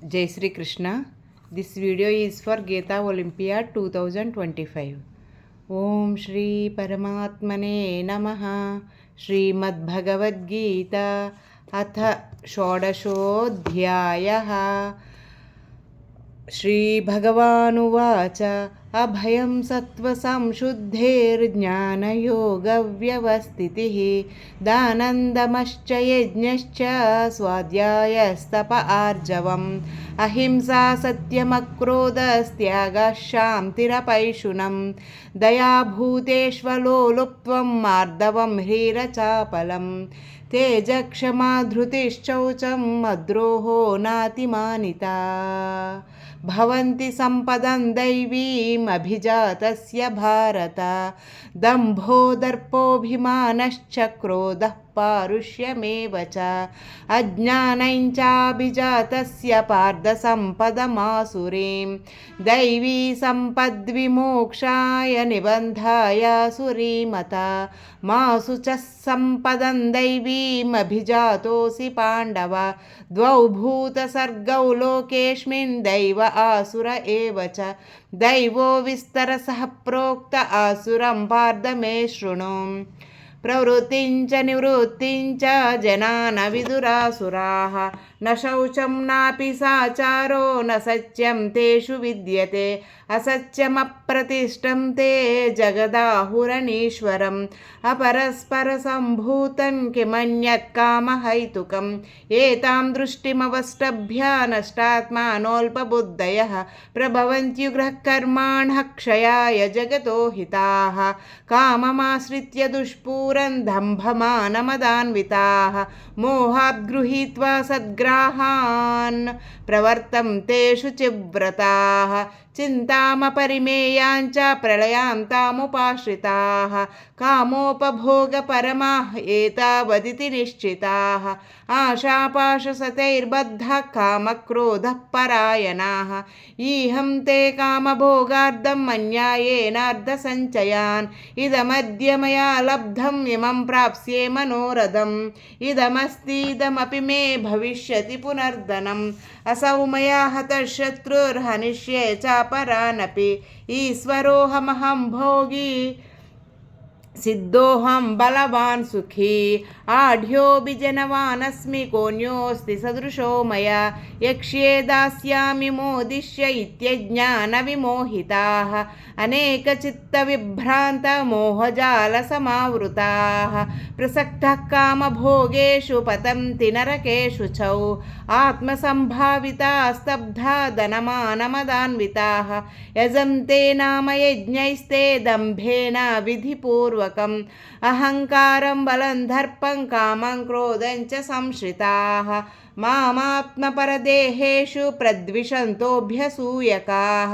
Jai Sri Krishna. This video is for Gita Olympiad 2025. Om Shri Paramatmane Namaha. Shrimad Bhagavad Gita Atha Shodashodhyayaha. श्रीभगवानुवाच अभयं सत्त्वसंशुद्धेर्ज्ञानयोगव्यवस्थितिः दानन्दमश्च यज्ञश्च स्वाध्यायस्तप आर्जवम् अहिंसा सत्यमक्रोधस्त्यागः शान्तिरपैशुनं दयाभूतेष्वलोलुप्त्वं मार्दवं ह्रीरचापलं तेजक्षमा धृतिश्चौचं मद्रोहो नातिमानिता भवन्ति सम्पदं दैवीम् अभिजातस्य भारत दम्भो दर्पोऽभिमानश्च क्रोधः पारुष्यमेव च अज्ञानं चाभिजातस्य पार्थसम्पदमासुरीं दैवी सम्पद्विमोक्षाय निबन्धाय सुरीमता मासु च सम्पदं दैवीम् अभिजातोऽसि पाण्डव द्वौ भूतसर्गौ लोकेऽस्मिन् दैव आसुर एव च दैवो विस्तरसः प्रोक्त आसुरं पार्थ मे शृणु प्रवृत्तिं च निवृत्तिं च जना न विदुरासुराः न शौचं नापि साचारो न सत्यं तेषु विद्यते असत्यमप्रतिष्ठं ते जगदाहुरनीश्वरम् अपरस्परसम्भूतं किमन्यत् कामहैतुकम् एतां दृष्टिमवष्टभ्य नष्टात्मानोऽल्पबुद्धयः प्रभवन्त्युग्रकर्माणः क्षयाय जगतो हिताः काममाश्रित्य दुष्पूरन् दम्भमानमदान्विताः मोहात् गृहीत्वा सद्ग्राहान् प्रवर्तन्तेषु चिव्रताः चिन्तामपरिमेयाञ्च प्रलयान्तामुपाश्रिताः कामोपभोगपरमाः एतावदिति निश्चिताः आशापाशसतैर्बद्धः कामक्रोधः परायणाः ईहं ते कामभोगार्थम् अन्यायेनार्धसञ्चयान् इदमद्य मया लब्धम् इमं प्राप्स्ये मनोरथम् इदमस्तीदमपि मे भविष्यति पुनर्धनम् असौ मया हतः शत्रुर्हनिष्ये चापरानपि ईश्वरोऽहमहं भोगी सिद्धोऽहं बलवान् सुखी आढ्योऽभिजनवानस्मि कोऽन्योऽस्ति सदृशो मया यक्ष्ये दास्यामि मोदिष्य इत्यज्ञानविमोहिताः अनेकचित्तविभ्रान्तमोहजालसमावृताः प्रसक्तः कामभोगेषु पतन्ति नरकेषु चौ आत्मसम्भाविता स्तब्धा धनमानमदान्विताः यजन्ते नाम यज्ञैस्ते दम्भेन विधिपूर्वकम् अहङ्कारं बलं दर्पं कामं क्रोधं च संश्रिताः मामात्मपरदेहेषु प्रद्विषन्तोऽभ्यसूयकाः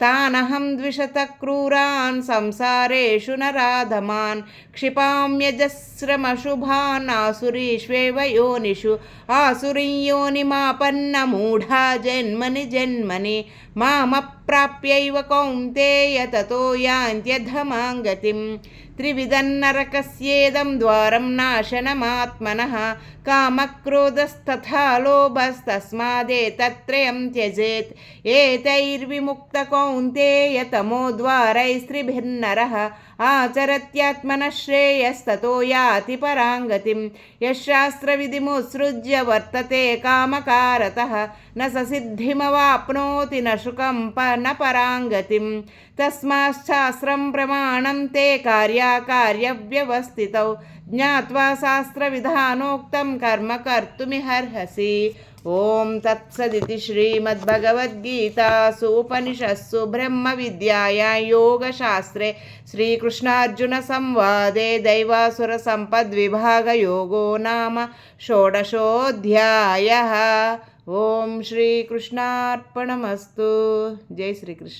तानहं द्विषतः क्रूरान् संसारेषु नराधमान् क्षिपाम्यजस्रमशुभान् आसुरीष्वेव योनिषु आसुरीं योनिमापन्नमूढा जन्मनि जन्मनि मामप्राप्यैव कौन्तेय ततो यान्त्यधमां गतिम् त्रिविधन्नरकस्येदं द्वारं नाशनमात्मनः कामक्रोधस्तथा लोभस्तस्मादेतत्त्रयं त्यजेत् एतैर्विमुक्तकौन्तेय तमोद्वारैस्त्रिभिर्नरः आचरत्यात्मनः श्रेयस्ततो याति पराङ्गतिं यशास्त्रविधिमुत्सृज्य वर्तते कामकारतः न स सिद्धिमवाप्नोति न सुखं न पराङ्गतिं तस्माच्छास्त्रं प्रमाणं ते कार्याकार्यव्यवस्थितौ ज्ञात्वा शास्त्रविधानोक्तं कर्म कर्तुमिहर्हसि ओम तत्सदिति श्रीमद्भगवद्गीतासु उपनिषत्सु ब्रह्मविद्यायां योगशास्त्रे श्रीकृष्णार्जुनसंवादे दैवासुरसम्पद्विभागयोगो नाम षोडशोऽध्यायः। ओम श्रीकृष्णार्पणमस्तु। जय श्रीकृष्ण।